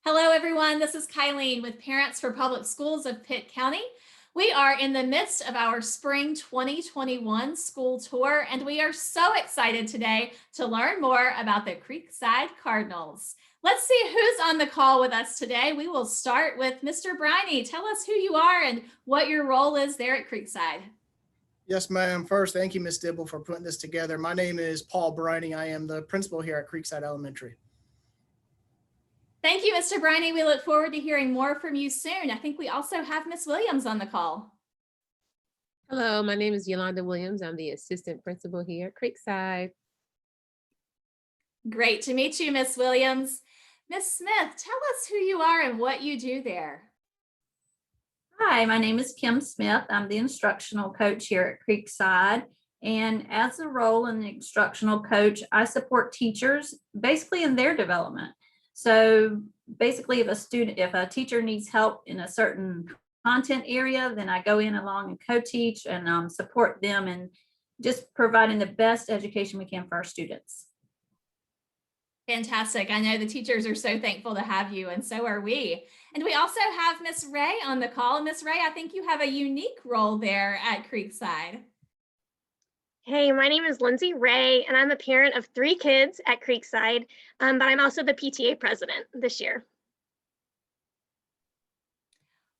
Hello, everyone. This is Kylene with Parents for Public Schools of Pitt County. We are in the midst of our spring 2021 school tour, and we are so excited today to learn more about the Creekside Cardinals. Let's see who's on the call with us today. We will start with Mr. Briney. Tell us who you are and what your role is there at Creekside. Yes, ma'am. First, thank you, Ms. Dibble, for putting this together. My name is Paul Briney. I am the principal here at Creekside Elementary. Thank you, Mr. Briney. We look forward to hearing more from you soon. I think we also have Miss Williams on the call. Hello, my name is Yolanda Williams. I'm the assistant principal here at Creekside. Great to meet you, Miss Williams. Miss Smith, tell us who you are and what you do there. Hi, my name is Kim Smith. I'm the instructional coach here at Creekside. And as a role in the instructional coach, I support teachers basically in their development. So basically, if a teacher needs help in a certain content area, then I go in along and co-teach and support them and just providing the best education we can for our students. Fantastic. I know the teachers are so thankful to have you, and so are we. And we also have Miss Ray on the call. Miss Ray, I think you have a unique role there at Creekside. Hey, my name is Lindsay Ray, and I'm a parent of 3 kids at Creekside, but I'm also the PTA president this year.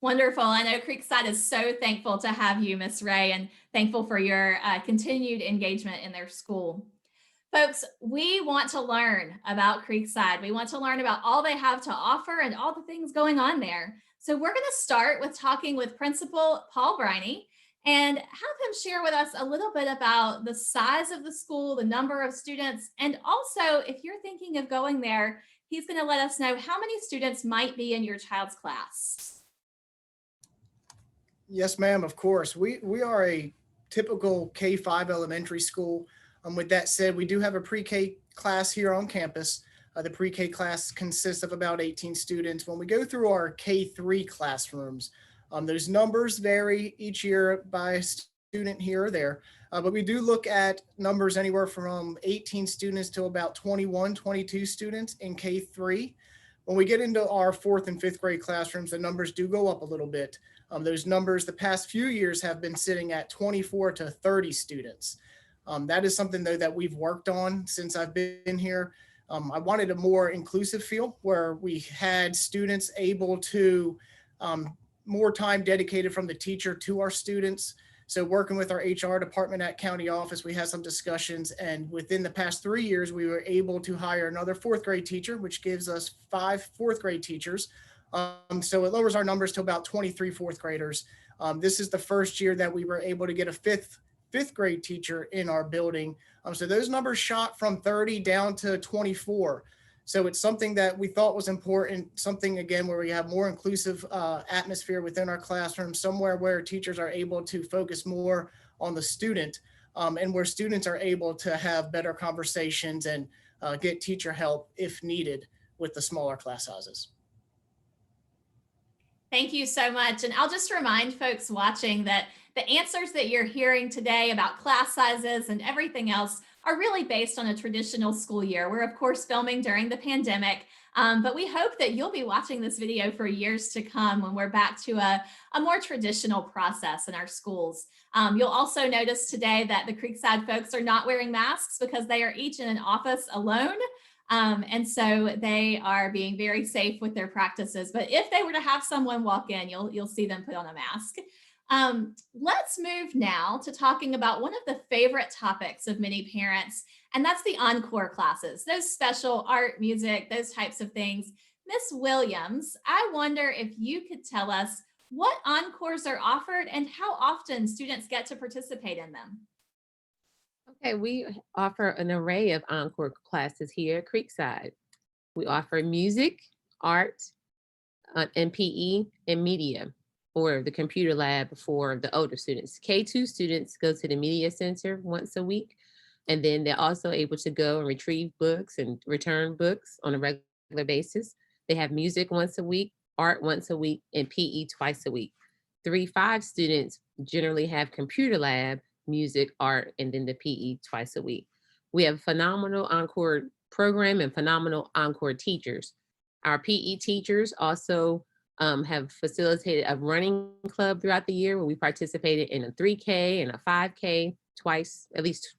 Wonderful. I know Creekside is so thankful to have you, Miss Ray, and thankful for your continued engagement in their school. Folks, we want to learn about Creekside. We want to learn about all they have to offer and all the things going on there. So we're going to start with talking with Principal Paul Briney and have him share with us a little bit about the size of the school, the number of students, and also if you're thinking of going there, he's going to let us know how many students might be in your child's class. Yes, ma'am, of course. We are a typical K-5 elementary school. With that said, we do have a pre-K class here on campus. The pre-K class consists of about 18 students. When we go through our K-3 classrooms, those numbers vary each year by student here or there, but we do look at numbers anywhere from 18 students to about 21, 22 students in K-3. When we get into our 4th and 5th grade classrooms, the numbers do go up a little bit. Those numbers the past few years have been sitting at 24 to 30 students. That is something, though, that we've worked on since I've been here. I wanted a more inclusive feel where we had students able to more time dedicated from the teacher to our students. So working with our HR department at county office, we had some discussions, and within the past 3 years, we were able to hire another 4th grade teacher, which gives us 5 4th grade teachers. So it lowers our numbers to about 23 4th graders. This is the first year that we were able to get a fifth grade teacher in our building. So those numbers shot from 30 down to 24. So it's something that we thought was important, something again where we have more inclusive atmosphere within our classroom, somewhere where teachers are able to focus more on the student and where students are able to have better conversations and get teacher help if needed with the smaller class sizes. Thank you so much. And I'll just remind folks watching that the answers that you're hearing today about class sizes and everything else are really based on a traditional school year. We're, of course, filming during the pandemic, but we hope that you'll be watching this video for years to come when we're back to a more traditional process in our schools. You'll also notice today that the Creekside folks are not wearing masks because they are each in an office alone. And so they are being very safe with their practices. But if they were to have someone walk in, you'll see them put on a mask. Let's move now to talking about one of the favorite topics of many parents, and that's the Encore classes, those special art, music, those types of things. Miss Williams, I wonder if you could tell us what Encores are offered and how often students get to participate in them. Okay, we offer an array of Encore classes here at Creekside. We offer music, art, and PE, and media, or the computer lab for the older students. K2 students go to the media center once a week, and then they're also able to go and retrieve books and return books on a regular basis. They have music once a week, art once a week, and PE twice a week. 3-5 students generally have computer lab, music, art, and then the PE twice a week. We have a phenomenal Encore program and phenomenal Encore teachers. Our PE teachers also have facilitated a running club throughout the year where we participated in a 3K and a 5K twice, at least,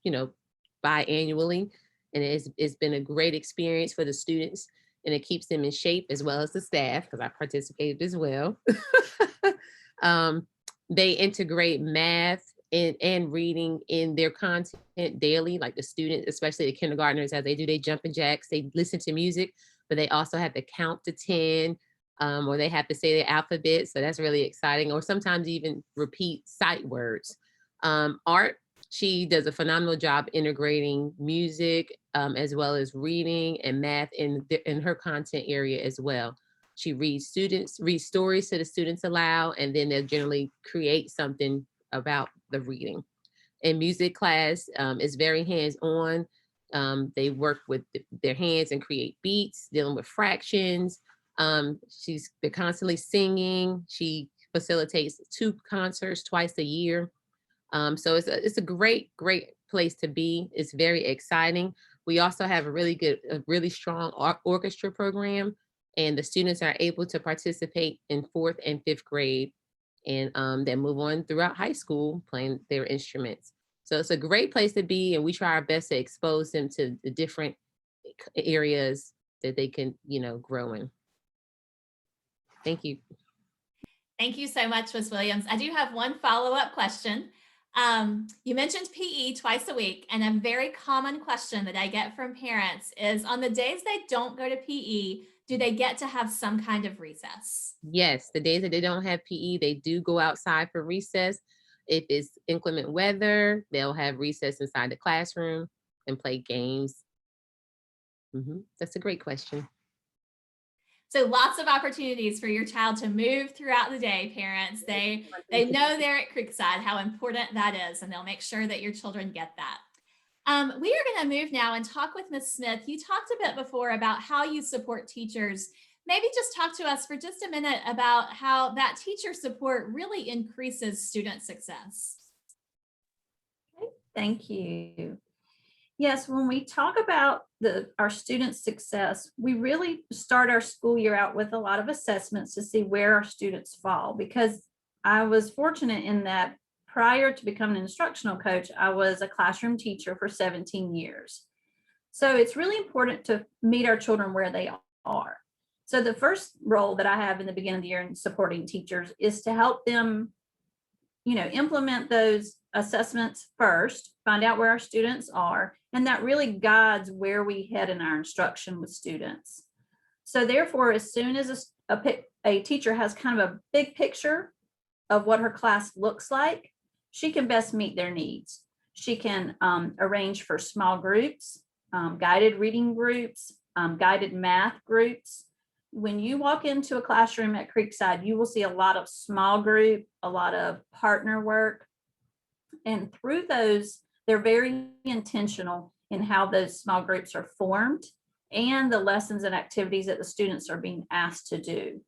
biannually. And it's been a great experience for the students, and it keeps them in shape as well as the staff, because I participated as well. They integrate math and reading in their content daily, like the students, especially the kindergartners, as they do their jumping jacks, they listen to music, but they also have to count to 10, or they have to say their alphabet. So that's really exciting, or sometimes even repeat sight words. Art, she does a phenomenal job integrating music as well as reading and math in her content area as well. She reads stories to the students aloud, and then they'll generally create something about the reading. And music class is very hands-on. They work with their hands and create beats, dealing with fractions. They're constantly singing. She facilitates 2 concerts twice a year. So it's a great place to be. It's very exciting. We also have a really strong orchestra program, and the students are able to participate in 4th and 5th grade, and then move on throughout high school playing their instruments. So it's a great place to be, and we try our best to expose them to the different areas that they can, grow in. Thank you. Thank you so much, Ms. Williams. I do have one follow-up question. You mentioned PE twice a week, and a very common question that I get from parents is, on the days they don't go to PE, do they get to have some kind of recess? Yes, the days that they don't have PE, they do go outside for recess. If it's inclement weather, they'll have recess inside the classroom and play games. That's a great question. So lots of opportunities for your child to move throughout the day, parents. They know they're at Creekside how important that is, and they'll make sure that your children get that. We are going to move now and talk with Ms. Smith. You talked a bit before about how you support teachers. Maybe just talk to us for just a minute about how that teacher support really increases student success. Okay, thank you. Yes, when we talk about our students' success, we really start our school year out with a lot of assessments to see where our students fall, because I was fortunate in that prior to becoming an instructional coach, I was a classroom teacher for 17 years. So it's really important to meet our children where they are. So the first role that I have in the beginning of the year in supporting teachers is to help them, implement those assessments first, find out where our students are, and that really guides where we head in our instruction with students. So therefore, as soon as a teacher has kind of a big picture of what her class looks like, she can best meet their needs. She can arrange for small groups, guided reading groups, guided math groups. When you walk into a classroom at Creekside, you will see a lot of small group, a lot of partner work. And through those, they're very intentional in how those small groups are formed and the lessons and activities that the students are being asked to do.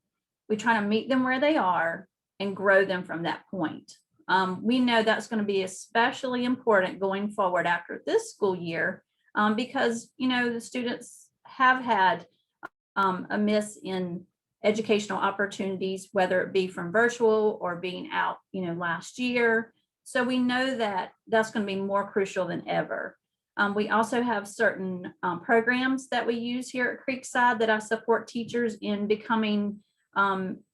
We try to meet them where they are and grow them from that point. We know that's going to be especially important going forward after this school year, because, the students have had a miss in educational opportunities, whether it be from virtual or being out, last year. So we know that that's going to be more crucial than ever. We also have certain programs that we use here at Creekside that I support teachers in becoming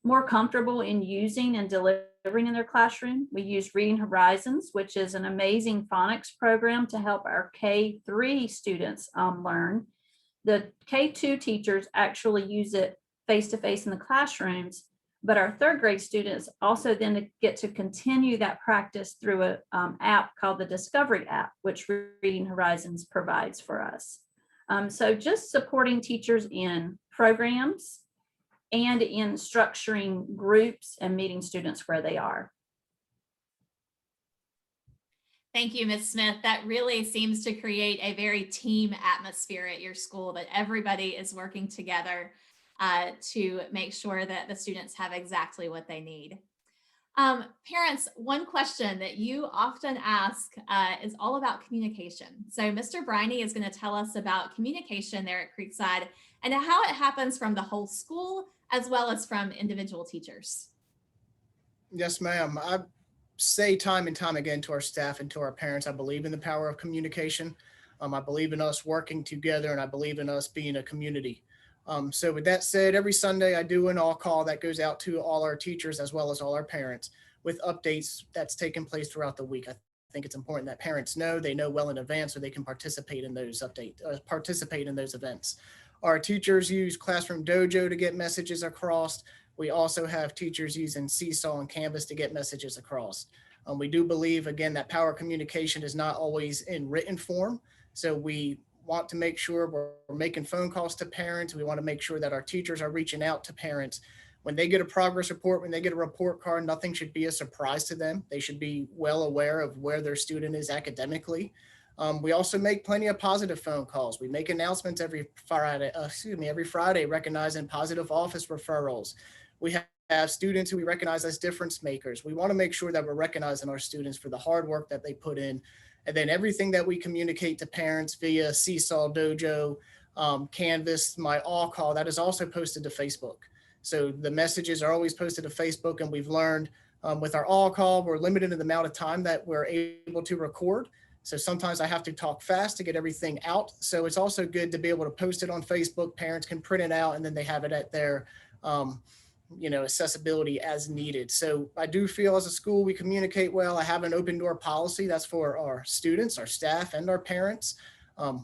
more comfortable in using and delivering in their classroom. We use Reading Horizons, which is an amazing phonics program to help our K3 students learn. The K2 teachers actually use it face-to-face in the classrooms, but our 3rd grade students also then get to continue that practice through an app called the Discovery app, which Reading Horizons provides for us. So just supporting teachers in programs and in structuring groups and meeting students where they are. Thank you, Ms. Smith. That really seems to create a very team atmosphere at your school, that everybody is working together to make sure that the students have exactly what they need. Parents, one question that you often ask is all about communication. So Mr. Briney is going to tell us about communication there at Creekside and how it happens from the whole school as well as from individual teachers. Yes, ma'am. I say time and time again to our staff and to our parents, I believe in the power of communication. I believe in us working together, and I believe in us being a community. So with that said, every Sunday I do an all call that goes out to all our teachers as well as all our parents with updates that's taken place throughout the week. I think it's important that parents know, they know well in advance so they can participate in those participate in those events. Our teachers use Classroom Dojo to get messages across. We also have teachers using Seesaw and Canvas to get messages across. We do believe, again, that power communication is not always in written form. So we want to make sure we're making phone calls to parents. We want to make sure that our teachers are reaching out to parents. When they get a progress report, when they get a report card, nothing should be a surprise to them. They should be well aware of where their student is academically. We also make plenty of positive phone calls. We make announcements every Friday recognizing positive office referrals. We have students who we recognize as difference makers. We want to make sure that we're recognizing our students for the hard work that they put in. And then everything that we communicate to parents via Seesaw Dojo, Canvas, my all call, that is also posted to Facebook. So the messages are always posted to Facebook, and we've learned with our all call, we're limited in the amount of time that we're able to record. So sometimes I have to talk fast to get everything out. So it's also good to be able to post it on Facebook. Parents can print it out and then they have it at their accessibility as needed. So I do feel as a school, we communicate well. I have an open door policy that's for our students, our staff, and our parents.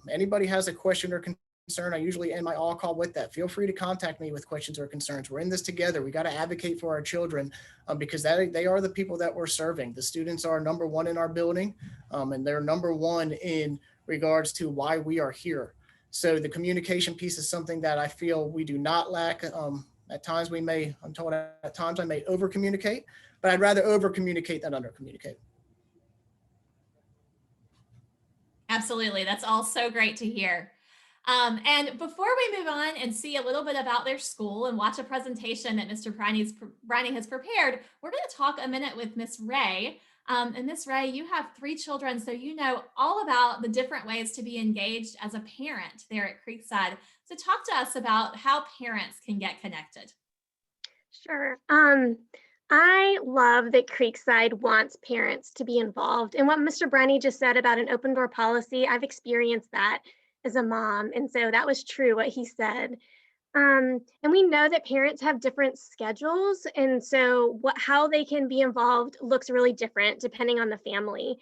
Anybody has a question or concern, I usually end my all call with that. Feel free to contact me with questions or concerns. We're in this together. We got to advocate for our children because they are the people that we're serving. The students are number one in our building, and they're number one in regards to why we are here. So the communication piece is something that I feel we do not lack. At times I'm told at times I may over communicate, but I'd rather over communicate than under communicate. Absolutely. That's all so great to hear. And before we move on and see a little bit about their school and watch a presentation that Mr. Briney has prepared, we're going to talk a minute with Miss Ray. And Miss Ray, you have 3 children, so you know all about the different ways to be engaged as a parent there at Creekside. So talk to us about how parents can get connected. Sure. I love that Creekside wants parents to be involved. And what Mr. Brenny just said about an open door policy, I've experienced that as a mom. And so that was true what he said. And we know that parents have different schedules. And so how they can be involved looks really different depending on the family.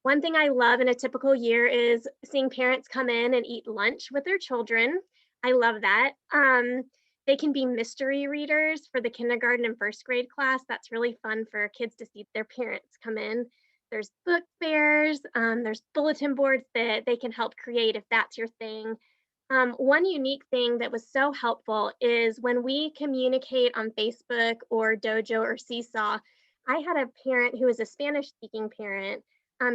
One thing I love in a typical year is seeing parents come in and eat lunch with their children. I love that. They can be mystery readers for the kindergarten and first grade class. That's really fun for kids to see their parents come in. There's book fairs, there's bulletin boards that they can help create if that's your thing. One unique thing that was so helpful is when we communicate on Facebook or Dojo or Seesaw, I had a parent who was a Spanish speaking parent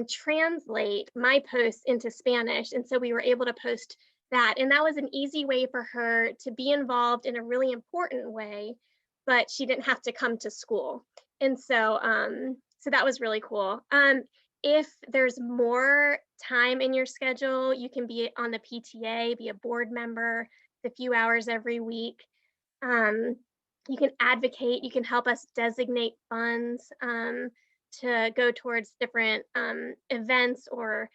translate my posts into Spanish. And so we were able to post that. And that was an easy way for her to be involved in a really important way, but she didn't have to come to school. And so, so that was really cool. If there's more time in your schedule, you can be on the PTA, be a board member, a few hours every week. You can advocate, you can help us designate funds to go towards different events or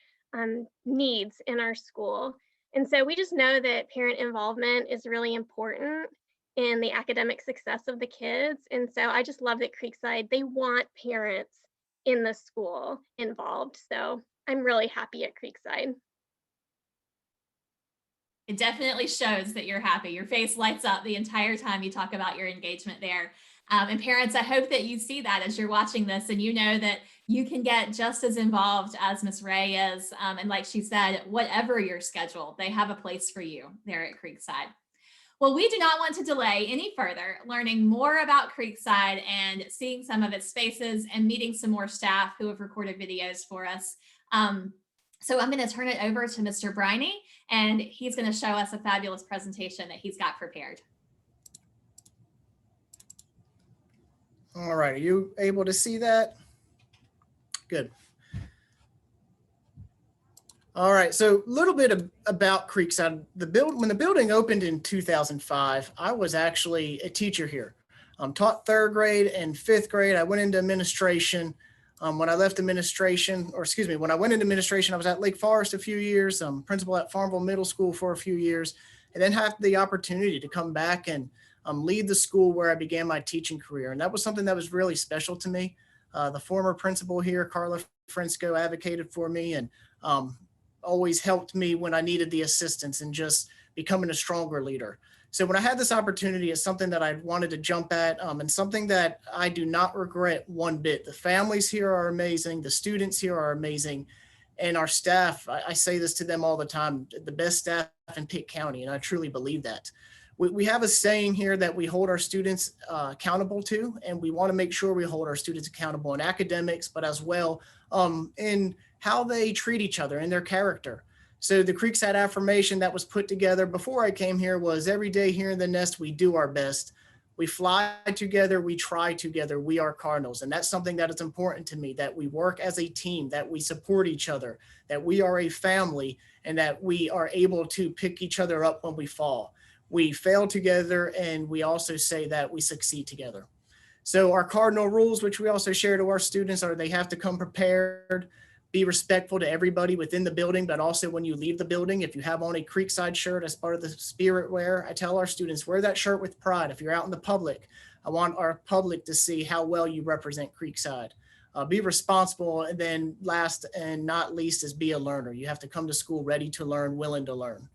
needs in our school. And so we just know that parent involvement is really important in the academic success of the kids. And so I just love that Creekside, they want parents in the school involved. So I'm really happy at Creekside. It definitely shows that you're happy. Your face lights up the entire time you talk about your engagement there. And parents, I hope that you see that as you're watching this and you know that you can get just as involved as Miss Ray is. And like she said, whatever your schedule, they have a place for you there at Creekside. Well, we do not want to delay any further learning more about Creekside and seeing some of its spaces and meeting some more staff who have recorded videos for us. So I'm going to turn it over to Mr. Briney, and he's going to show us a fabulous presentation that he's got prepared. All right, are you able to see that? Good. All right, so a little bit about Creekside. When the building opened in 2005, I was actually a teacher here. Taught third grade and fifth grade. I went into administration. When I left administration, or excuse me, when I went into administration, I was at Lake Forest a few years, principal at Farmville Middle School for a few years, and then had the opportunity to come back and lead the school where I began my teaching career. And that was something that was really special to me. The former principal here, Carla Fresco, advocated for me and always helped me when I needed the assistance and just becoming a stronger leader. So when I had this opportunity, it's something that I wanted to jump at and something that I do not regret one bit. The families here are amazing. The students here are amazing. And our staff, I say this to them all the time, the best staff in Pitt County. And I truly believe that. We have a saying here that we hold our students accountable to, and we want to make sure we hold our students accountable in academics, but as well in how they treat each other and their character. So the Creekside affirmation that was put together before I came here was every day here in the nest, we do our best. We fly together, we try together, we are Cardinals. And that's something that is important to me, that we work as a team, that we support each other, that we are a family, and that we are able to pick each other up when we fall. We fail together, and we also say that we succeed together. So our cardinal rules, which we also share to our students, are they have to come prepared, be respectful to everybody within the building, but also when you leave the building, if you have on a Creekside shirt as part of the spirit wear, I tell our students, wear that shirt with pride. If you're out in the public, I want our public to see how well you represent Creekside. Be responsible, and then last and not least is be a learner. You have to come to school ready to learn, willing to learn.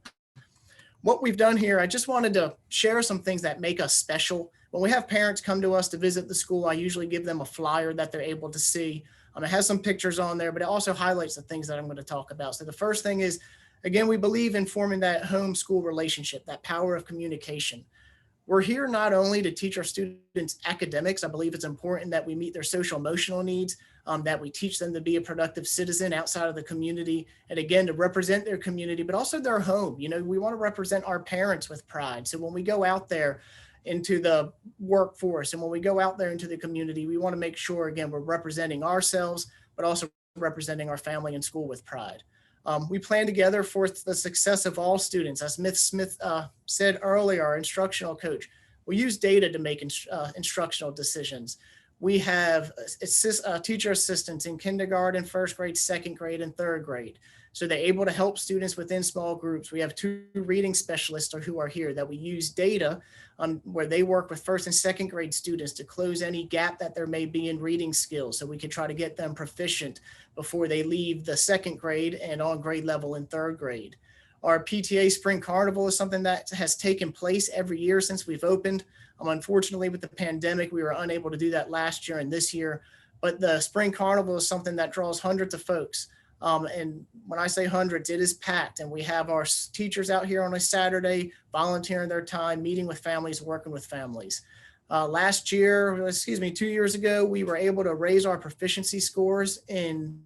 What we've done here, I just wanted to share some things that make us special. When we have parents come to us to visit the school, I usually give them a flyer that they're able to see. It has some pictures on there, but it also highlights the things that I'm going to talk about. So the first thing is, again, we believe in forming that home-school relationship, that power of communication. We're here not only to teach our students academics. I believe it's important that we meet their social emotional needs, that we teach them to be a productive citizen outside of the community, and again, to represent their community, but also their home. You know, we want to represent our parents with pride. So when we go out there into the workforce and when we go out there into the community, we want to make sure, again, we're representing ourselves, but also representing our family and school with pride. We plan together for the success of all students. As Smith said earlier, our instructional coach, we use data to make instructional decisions. We have teacher assistants in kindergarten, first grade, second grade, and third grade. So they're able to help students within small groups. We have 2 reading specialists who are here that we use data where they work with first and second grade students to close any gap that there may be in reading skills. So we can try to get them proficient before they leave the second grade and on grade level in third grade. Our PTA Spring Carnival is something that has taken place every year since we've opened. Unfortunately, with the pandemic, we were unable to do that last year and this year. But the Spring Carnival is something that draws hundreds of folks. And when I say hundreds, it is packed. And we have our teachers out here on a Saturday, volunteering their time, meeting with families, working with families. 2 years ago, we were able to raise our proficiency scores in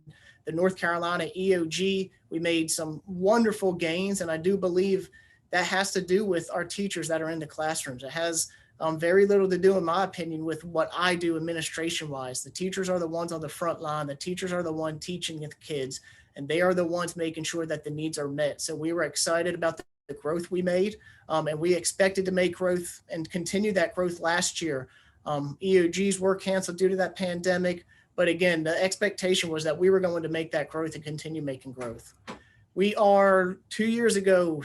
the North Carolina EOG. We made some wonderful gains, and I do believe that has to do with our teachers that are in the classrooms. It has very little to do, in my opinion, with what I do administration-wise. The teachers are the ones on the front line. The teachers are the ones teaching the kids, and they are the ones making sure that the needs are met. So we were excited about the growth we made, and we expected to make growth and continue that growth last year. EOGs were canceled due to that pandemic, but again, the expectation was that we were going to make that growth and continue making growth. We are 3 years ago,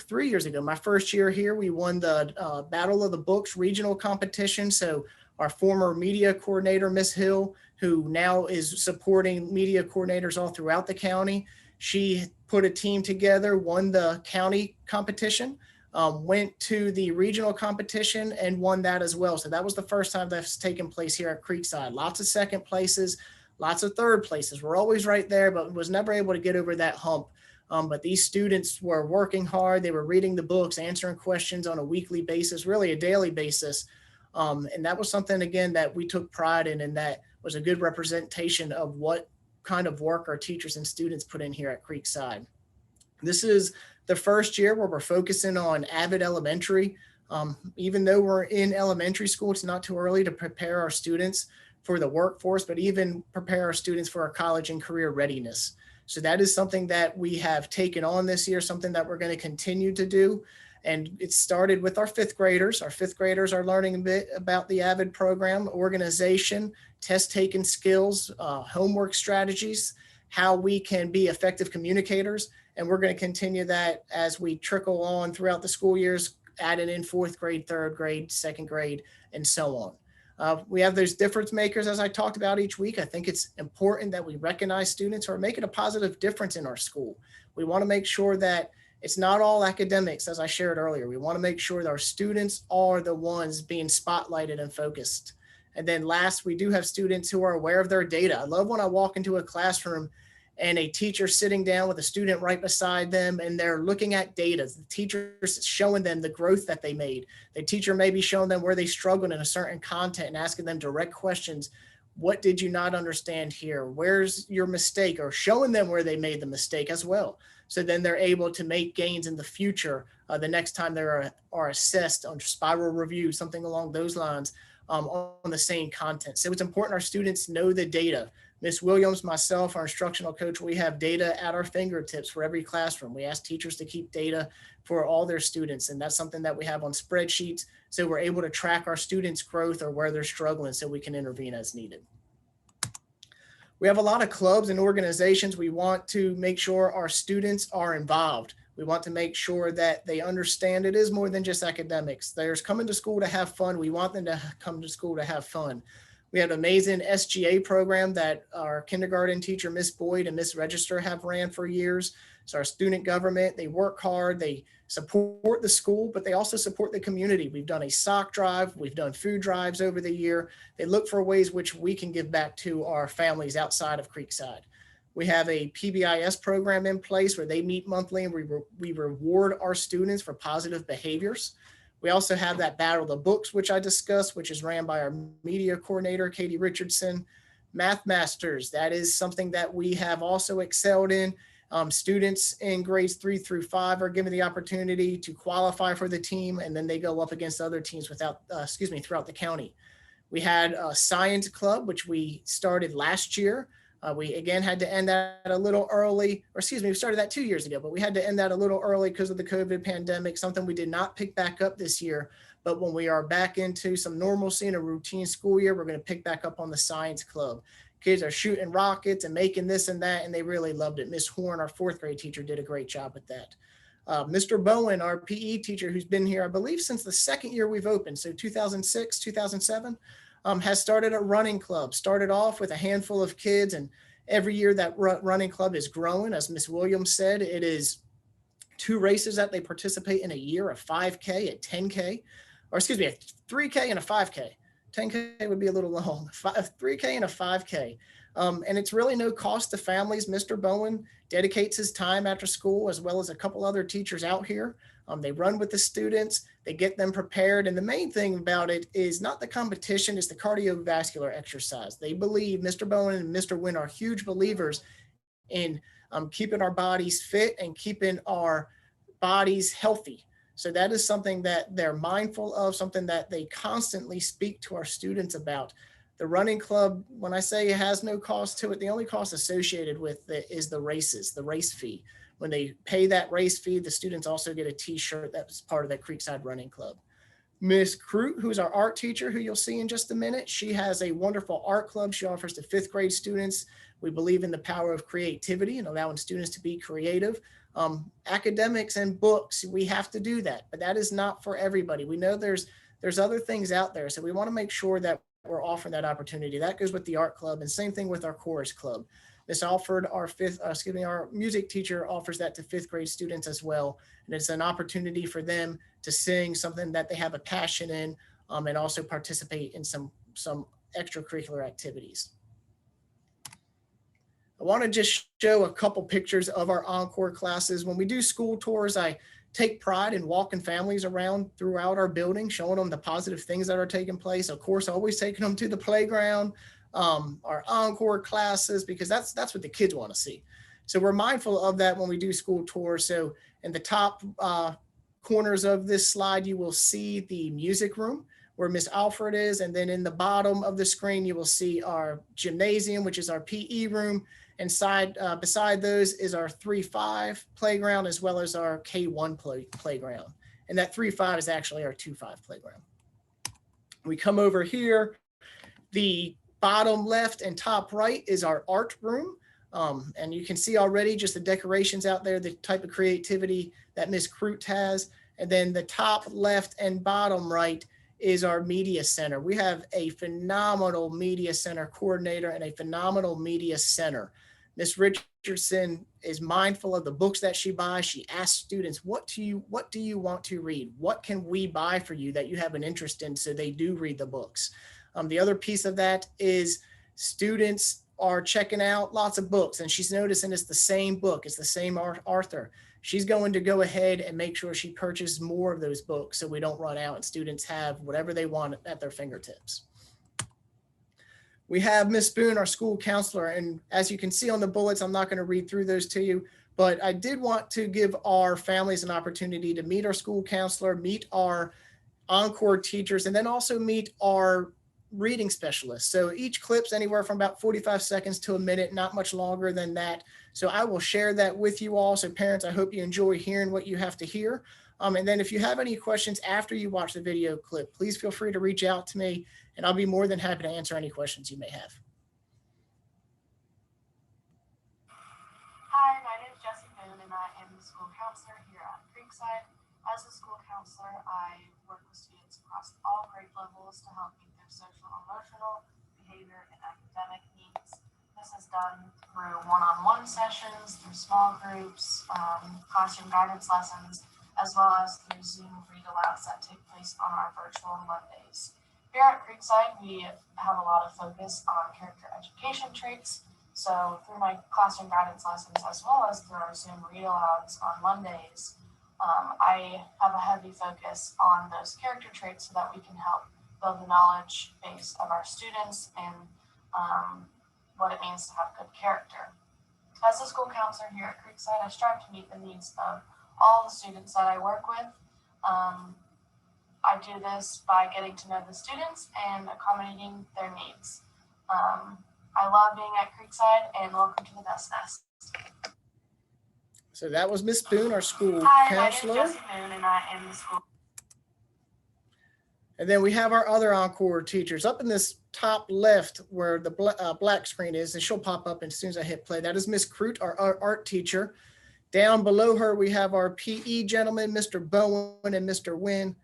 my first year here, we won the Battle of the Books regional competition. So our former media coordinator, Miss Hill, who now is supporting media coordinators all throughout the county, she put a team together, won the county competition, went to the regional competition and won that as well. So that was the first time that's taken place here at Creekside. Lots of second places, lots of third places. We're always right there, but was never able to get over that hump. But these students were working hard. They were reading the books, answering questions on a weekly basis, really a daily basis. And that was something, again, that we took pride in, and that was a good representation of what kind of work our teachers and students put in here at Creekside. This is the first year where we're focusing on Avid Elementary. Even though we're in elementary school, it's not too early to prepare our students for the workforce, but even prepare our students for our college and career readiness. So that is something that we have taken on this year, something that we're going to continue to do. And it started with our fifth graders. Our fifth graders are learning a bit about the AVID program, organization, test taking skills, homework strategies, how we can be effective communicators. And we're going to continue that as we trickle on throughout the school years, adding in fourth grade, third grade, second grade, and so on. We have those difference makers, as I talked about each week. I think it's important that we recognize students who are making a positive difference in our school. We want to make sure that it's not all academics, as I shared earlier. We want to make sure that our students are the ones being spotlighted and focused. And then last, we do have students who are aware of their data. I love when I walk into a classroom and a teacher sitting down with a student right beside them, and they're looking at data. The teacher's showing them the growth that they made. The teacher may be showing them where they struggled in a certain content and asking them direct questions. What did you not understand here? Where's your mistake? Or showing them where they made the mistake as well. So then they're able to make gains in the future the next time they are assessed on spiral review, something along those lines on the same content. So it's important our students know the data. Ms. Williams, myself, our instructional coach, we have data at our fingertips for every classroom. We ask teachers to keep data for all their students, and that's something that we have on spreadsheets, so we're able to track our students' growth or where they're struggling so we can intervene as needed. We have a lot of clubs and organizations. We want to make sure our students are involved. We want to make sure that they understand it is more than just academics. There's coming to school to have fun. We want them to come to school to have fun. We have an amazing SGA program that our kindergarten teacher, Miss Boyd and Miss Register, have ran for years. So our student government, they work hard, they support the school, but they also support the community. We've done a sock drive, we've done food drives over the year. They look for ways which we can give back to our families outside of Creekside. We have a PBIS program in place where they meet monthly, and we reward our students for positive behaviors. We also have that Battle of the Books, which I discussed, which is ran by our media coordinator, Katie Richardson. Math Masters, that is something that we have also excelled in. Students in grades 3 through 5 are given the opportunity to qualify for the team, and then they go up against other teams throughout the county. We had a science club, which we started last year. We again had to end that a little early, we started that 2 years ago, but we had to end that a little early because of the COVID pandemic, something we did not pick back up this year. But when we are back into some normalcy in a routine school year, we're going to pick back up on the science club. Kids are shooting rockets and making this and that, and they really loved it. Miss Horn, our fourth grade teacher, did a great job with that. Mr. Bowen, our PE teacher, who's been here, I believe, since the second year we've opened, so 2006, 2007, has started a running club. Started off with a handful of kids, and every year that running club is growing. As Miss Williams said, it is 2 races that they participate in a year, a 5K, a 10K, or a 3K and a 5K. 10K would be a little long, 3K and a 5K. And it's really no cost to families. Mr. Bowen dedicates his time after school, as well as a couple other teachers out here. They run with the students, they get them prepared. And the main thing about it is not the competition, it's the cardiovascular exercise. They believe, Mr. Bowen and Mr. Wynn are huge believers in keeping our bodies fit and keeping our bodies healthy. So that is something that they're mindful of, something that they constantly speak to our students about. The running club, when I say it has no cost to it, the only cost associated with it is the races, the race fee. When they pay that race fee, the students also get a t-shirt that was part of that Creekside Running Club. Miss Crute, who's our art teacher, who you'll see in just a minute, she has a wonderful art club she offers to 5th grade students. We believe in the power of creativity and allowing students to be creative. Academics and books, we have to do that, but that is not for everybody. We know there's other things out there, so we want to make sure that we're offering that opportunity. That goes with the art club, and same thing with our chorus club. Miss Alford, our music teacher, offers that to 5th grade students as well. And it's an opportunity for them to sing something that they have a passion in, and also participate in some extracurricular activities. I want to just show a couple pictures of our Encore classes. When we do school tours, I take pride in walking families around throughout our building, showing them the positive things that are taking place. Of course, always taking them to the playground, our Encore classes, because that's what the kids want to see. So we're mindful of that when we do school tours. So in the top corners of this slide, you will see the music room. where Miss Alfred is. And then in the bottom of the screen, you will see our gymnasium, which is our PE room. And beside those is our 3-5 playground, as well as our K1 playground. And that 3-5 is actually our 2-5 playground. We come over here, the bottom left and top right is our art room. And you can see already just the decorations out there, the type of creativity that Miss Crute has. And then the top left and bottom right is our media center. We have a phenomenal media center coordinator and a phenomenal media center. Miss Richardson is mindful of the books that she buys. She asks students, what do you want to read? What can we buy for you that you have an interest in? So they do read the books. The other piece of that is students are checking out lots of books, and she's noticing it's the same book, it's the same author. She's going to go ahead and make sure she purchases more of those books so we don't run out and students have whatever they want at their fingertips. We have Miss Boone, our school counselor, and as you can see on the bullets, I'm not going to read through those to you, but I did want to give our families an opportunity to meet our school counselor, meet our Encore teachers, and then also meet our reading specialists. So each clip's anywhere from about 45 seconds to a minute, not much longer than that. So I will share that with you all. So parents, I hope you enjoy hearing what you have to hear. And then if you have any questions after you watch the video clip, please feel free to reach out to me and I'll be more than happy to answer any questions you may have. Hi, my name is Jessie Boone and I am the school counselor here at Creekside. As a school counselor, I work with students across all grade levels to help meet their social, emotional, behavior, and academic needs. This is done through one-on-one sessions, through small groups, classroom guidance lessons, as well as through Zoom read-alouds that take place on our virtual Mondays. Here at Creekside, we have a lot of focus on character education traits. So through my classroom guidance lessons, as well as through our Zoom read-alouds on Mondays, I have a heavy focus on those character traits so that we can help build the knowledge base of our students and what it means to have good character. As a school counselor here at Creekside, I strive to meet the needs of all the students that I work with. I do this by getting to know the students and accommodating their needs. I love being at Creekside, and welcome to the Best Nest. So that was Miss Boone, our school Hi, counselor. my name is Jessie Boone, and I am the school. And then we have our other Encore teachers up in this top left where the black screen is, and she'll pop up as soon as I hit play. That is Miss Crute, our art teacher. Down below her, we have our PE gentlemen, Mr. Bowen and Mr. Wynn.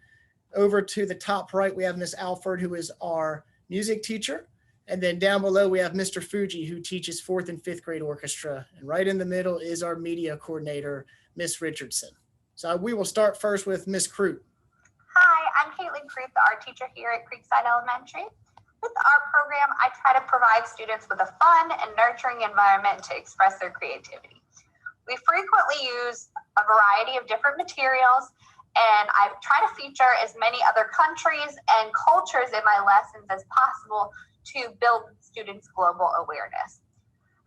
Over to the top right, we have Miss Alford, who is our music teacher. And then down below, we have Mr. Fuji, who teaches 4th and 5th grade orchestra. And right in the middle is our media coordinator, Miss Richardson. So we will start first with Miss Crute. Hi, I'm Caitlin Crute, the art teacher here at Creekside Elementary. With the art program, I try to provide students with a fun and nurturing environment to express their creativity. We frequently use a variety of different materials, and I try to feature as many other countries and cultures in my lessons as possible to build students' global awareness.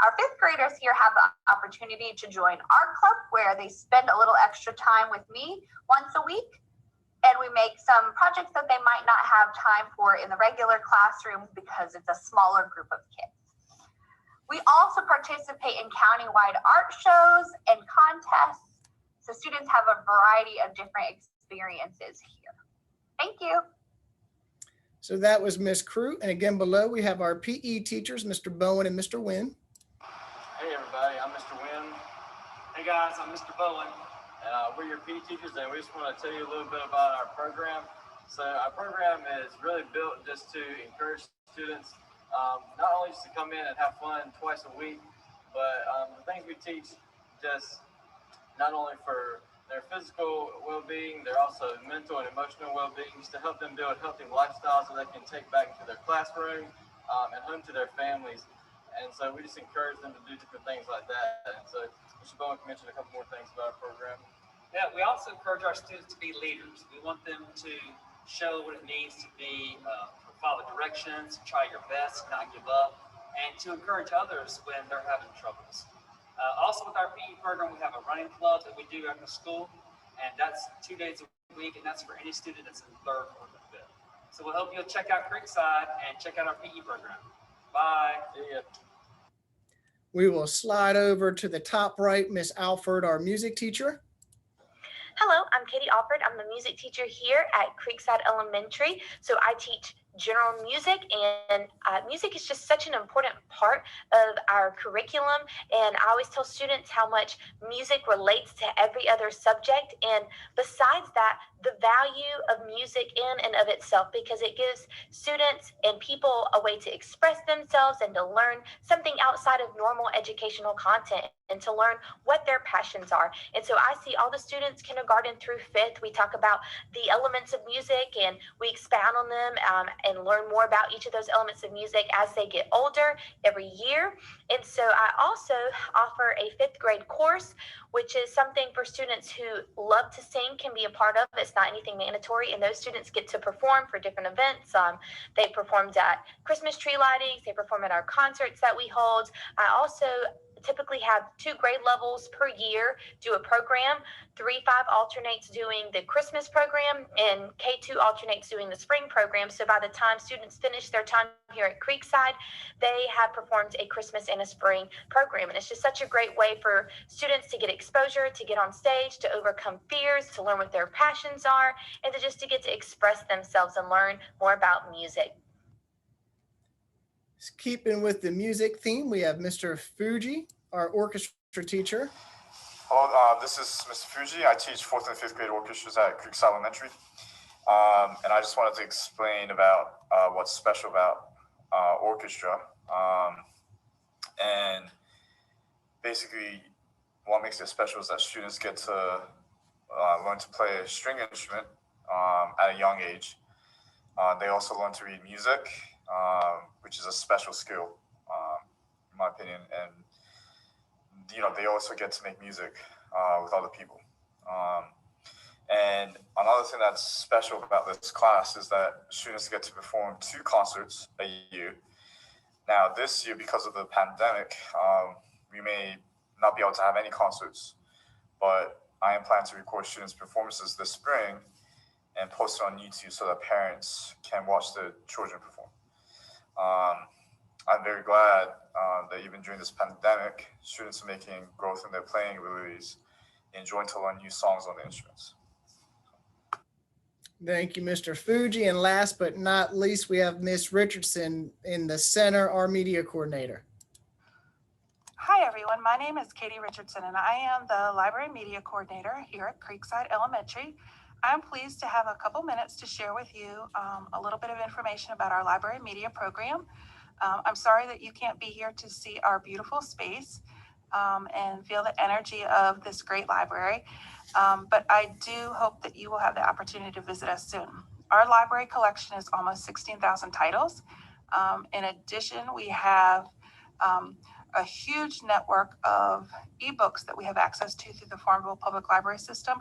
Our 5th graders here have the opportunity to join art club, where they spend a little extra time with me once a week, and we make some projects that they might not have time for in the regular classroom because it's a smaller group of kids. We also participate in countywide art shows and contests, so students have a variety of different experiences here. Thank you. So that was Miss Crute. And again, below we have our PE teachers, Mr. Bowen and Mr. Wynn. Hey everybody, I'm Mr. Wynn. Hey guys, I'm Mr. Bowen. We're your PE teachers, and we just want to tell you a little bit about our program. So our program is really built just to encourage students, not only just to come in and have fun twice a week, but the things we teach just not only for their physical well-being, they're also mental and emotional well-being, just to help them build healthy lifestyles so they can take back into their classroom and home to their families. And so we just encourage them to do different things like that. And so Mr. Bowen mentioned a couple more things about our program. Yeah, we also encourage our students to be leaders. We want them to show what it means to be, follow directions, try your best, not give up, and to encourage others when they're having troubles. Also with our PE program, we have a running club that we do after school, and that's 2 days a week, and that's for any student that's in 3rd or 5th. So we'll hope you'll check out Creekside and check out our PE program. Bye. See ya. We will slide over to the top right, Miss Alford, our music teacher. Hello, I'm Katie Alford. I'm the music teacher here at Creekside Elementary. So I teach general music, and music is just such an important part of our curriculum. And I always tell students how much music relates to every other subject. And besides that, the value of music in and of itself, because it gives students and people a way to express themselves and to learn something outside of normal educational content and to learn what their passions are. And so I see all the students, kindergarten through fifth, we talk about the elements of music and we expound on them and learn more about each of those elements of music as they get older every year. And so I also offer a fifth grade course, which is something for students who love to sing can be a part of. It's not anything mandatory, and those students get to perform for different events. They performed at Christmas tree lightings, they perform at our concerts that we hold. I also typically have 2 grade levels per year do a program. 3-5 alternates doing the Christmas program, and K2 alternates doing the spring program. So by the time students finish their time here at Creekside, they have performed a Christmas and a spring program. And it's just such a great way for students to get exposure, to get on stage, to overcome fears, to learn what their passions are, and to get to express themselves and learn more about music. Keeping with the music theme, we have Mr. Fuji, our orchestra teacher. Hello, this is Mr. Fuji. I teach 4th and 5th grade orchestras at Creekside Elementary. And I just wanted to explain about what's special about orchestra. And basically, what makes it special is that students get to learn to play a string instrument at a young age. They also learn to read music, which is a special skill, in my opinion. And, they also get to make music with other people. And another thing that's special about this class is that students get to perform 2 concerts a year. Now, this year, because of the pandemic, we may not be able to have any concerts, but I am planning to record students' performances this spring and post it on YouTube so that parents can watch the children perform. I'm very glad that even during this pandemic, students are making growth in their playing abilities, enjoying to learn new songs on the instruments. Thank you, Mr. Fuji. And last but not least, we have Miss Richardson in the center, our media coordinator. Hi, everyone. My name is Katie Richardson, and I am the library media coordinator here at Creekside Elementary. I'm pleased to have a couple minutes to share with you a little bit of information about our library media program. I'm sorry that you can't be here to see our beautiful space and feel the energy of this great library, but I do hope that you will have the opportunity to visit us soon. Our library collection is almost 16,000 titles. In addition, we have a huge network of ebooks that we have access to through the Farmville Public Library System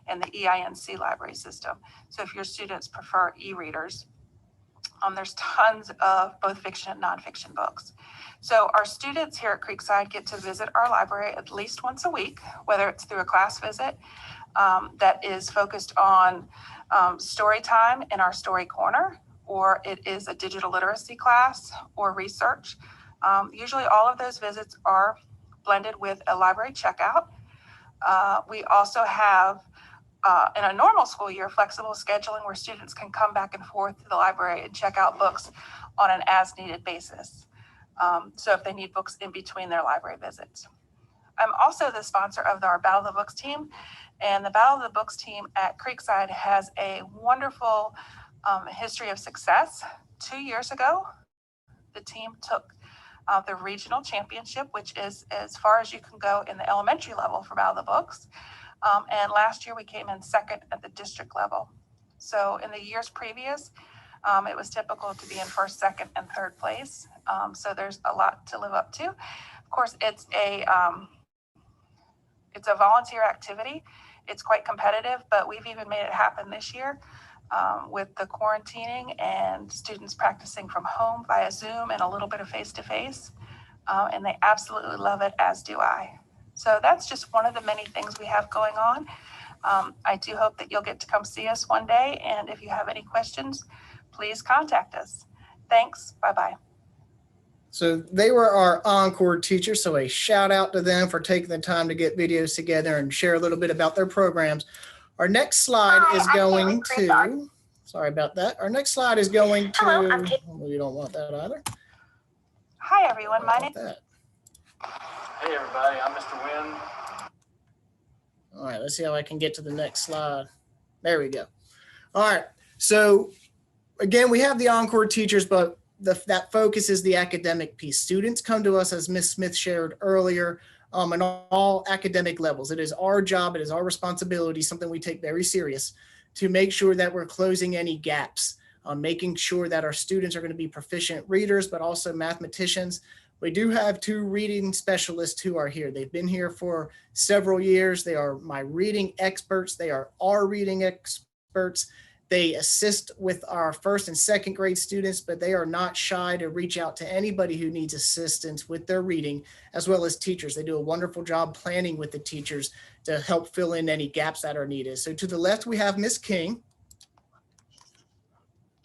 and the EINC library system. So if your students prefer e-readers, there's tons of both fiction and nonfiction books. So our students here at Creekside get to visit our library at least once a week, whether it's through a class visit that is focused on story time in our story corner, or it is a digital literacy class or research. Usually all of those visits are blended with a library checkout. We also have, in a normal school year, flexible scheduling where students can come back and forth to the library and check out books on an as-needed basis. So if they need books in between their library visits. I'm also the sponsor of our Battle of the Books team, and the Battle of the Books team at Creekside has a wonderful history of success. 2 years ago, the team took the regional championship, which is as far as you can go in the elementary level for Battle of the Books. And last year we came in second at the district level. So in the years previous, it was typical to be in first, second, and third place. So there's a lot to live up to. Of course, it's a volunteer activity. It's quite competitive, but we've even made it happen this year with the quarantining and students practicing from home via Zoom and a little bit of face-to-face. And they absolutely love it, as do I. So that's just one of the many things we have going on. I do hope that you'll get to come see us one day. And if you have any questions, please contact us. Thanks. Bye-bye. So they were our Encore teachers. So a shout out to them for taking the time to get videos together and share a little bit about their programs. Our next slide is going to, sorry about that. Our next slide is going to, Hello, I'm Kate. we don't want that either. Hi, everyone. My name. Hey, everybody, I'm Mr. Wynn. All right, let's see how I can get to the next slide. There we go. All right, so again, we have the Encore teachers, but that focus is the academic piece. Students come to us, as Ms. Smith shared earlier, in all academic levels. It is our job, it is our responsibility, something we take very serious, to make sure that we're closing any gaps, making sure that our students are going to be proficient readers, but also mathematicians. We do have 2 reading specialists who are here. They've been here for several years. They are my reading experts. They are our reading experts. They assist with our 1st and 2nd grade students, but they are not shy to reach out to anybody who needs assistance with their reading, as well as teachers. They do a wonderful job planning with the teachers to help fill in any gaps that are needed. So to the left, we have Miss King.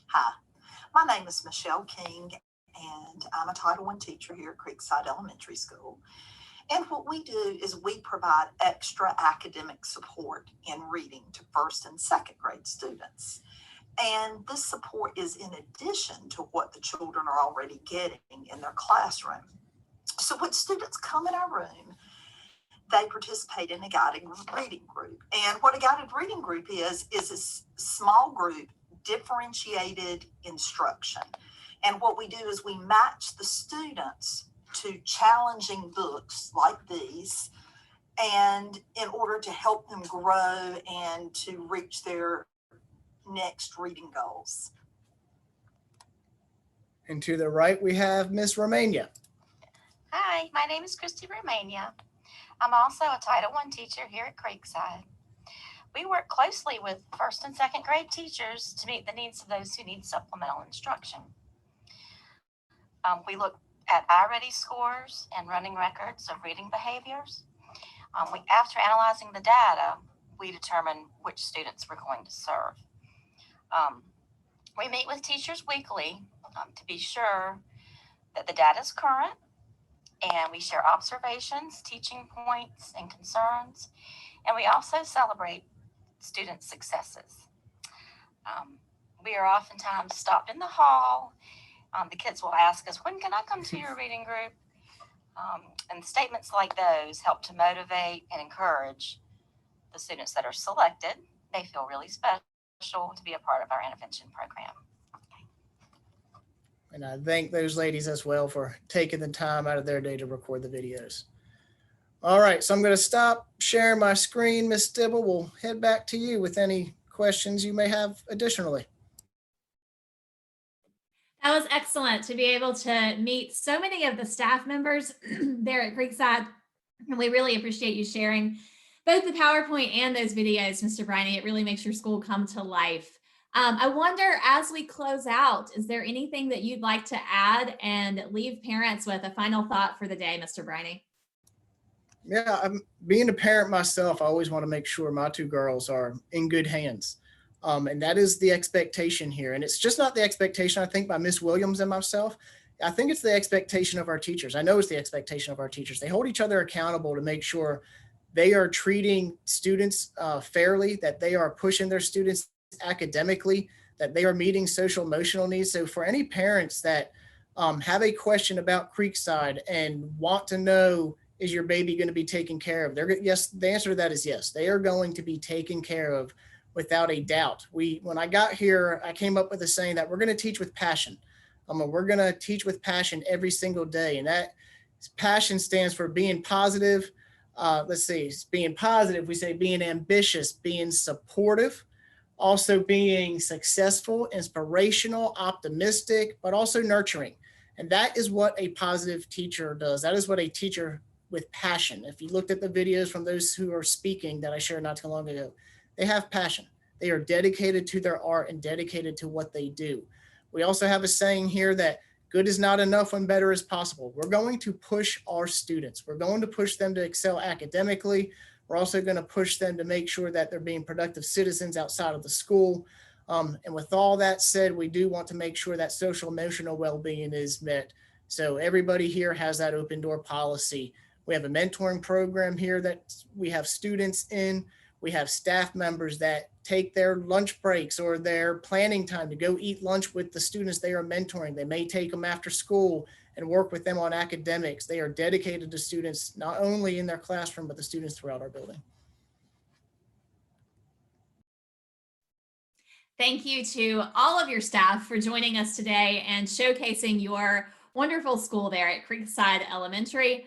Hi, my name is Michelle King, and I'm a Title I teacher here at Creekside Elementary School. And what we do is we provide extra academic support in reading to 1st and 2nd grade students. And this support is in addition to what the children are already getting in their classroom. So when students come in our room, they participate in a guided reading group. And what a guided reading group is a small group differentiated instruction. And what we do is we match the students to challenging books like these, and in order to help them grow and to reach their next reading goals. And to the right, we have Miss Romania. Hi, my name is Christy Romania. I'm also a Title I teacher here at Creekside. We work closely with 1st and 2nd grade teachers to meet the needs of those who need supplemental instruction. We look at iReady scores and running records of reading behaviors. After analyzing the data, we determine which students we're going to serve. We meet with teachers weekly to be sure that the data is current, and we share observations, teaching points, and concerns, and we also celebrate student successes. We are oftentimes stopped in the hall. The kids will ask us, when can I come to your reading group? And statements like those help to motivate and encourage the students that are selected. They feel really special to be a part of our intervention program. And I thank those ladies as well for taking the time out of their day to record the videos. All right, so I'm going to stop sharing my screen. Ms. Dibble, we'll head back to you with any questions you may have additionally. That was excellent to be able to meet so many of the staff members there at Creekside. And we really appreciate you sharing both the PowerPoint and those videos, Mr. Briney. It really makes your school come to life. I wonder, as we close out, is there anything that you'd like to add and leave parents with a final thought for the day, Mr. Briney? Yeah, being a parent myself, I always want to make sure my 2 girls are in good hands. And that is the expectation here. And it's just not the expectation, I think, by Miss Williams and myself. I think it's the expectation of our teachers. I know it's the expectation of our teachers. They hold each other accountable to make sure they are treating students fairly, that they are pushing their students academically, that they are meeting social emotional needs. So for any parents that have a question about Creekside and want to know, is your baby going to be taken care of? Yes, the answer to that is yes. They are going to be taken care of without a doubt. When I got here, I came up with a saying that we're going to teach with passion. We're going to teach with passion every single day. And that passion stands for being positive. Being positive, we say being ambitious, being supportive, also being successful, inspirational, optimistic, but also nurturing. And that is what a positive teacher does. That is what a teacher with passion. If you looked at the videos from those who are speaking that I shared not too long ago, they have passion. They are dedicated to their art and dedicated to what they do. We also have a saying here that good is not enough when better is possible. We're going to push our students. We're going to push them to excel academically. We're also going to push them to make sure that they're being productive citizens outside of the school. And with all that said, we do want to make sure that social emotional well-being is met. So everybody here has that open door policy. We have a mentoring program here that we have students in. We have staff members that take their lunch breaks or their planning time to go eat lunch with the students they are mentoring. They may take them after school and work with them on academics. They are dedicated to students, not only in their classroom, but the students throughout our building. Thank you to all of your staff for joining us today and showcasing your wonderful school there at Creekside Elementary.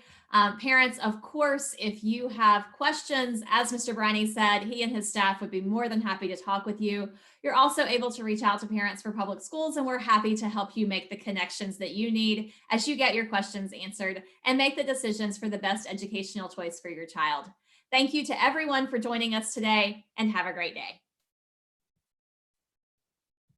Parents, of course, if you have questions, as Mr. Briney said, he and his staff would be more than happy to talk with you. You're also able to reach out to Parents for Public Schools, and we're happy to help you make the connections that you need as you get your questions answered and make the decisions for the best educational choice for your child. Thank you to everyone for joining us today, and have a great day.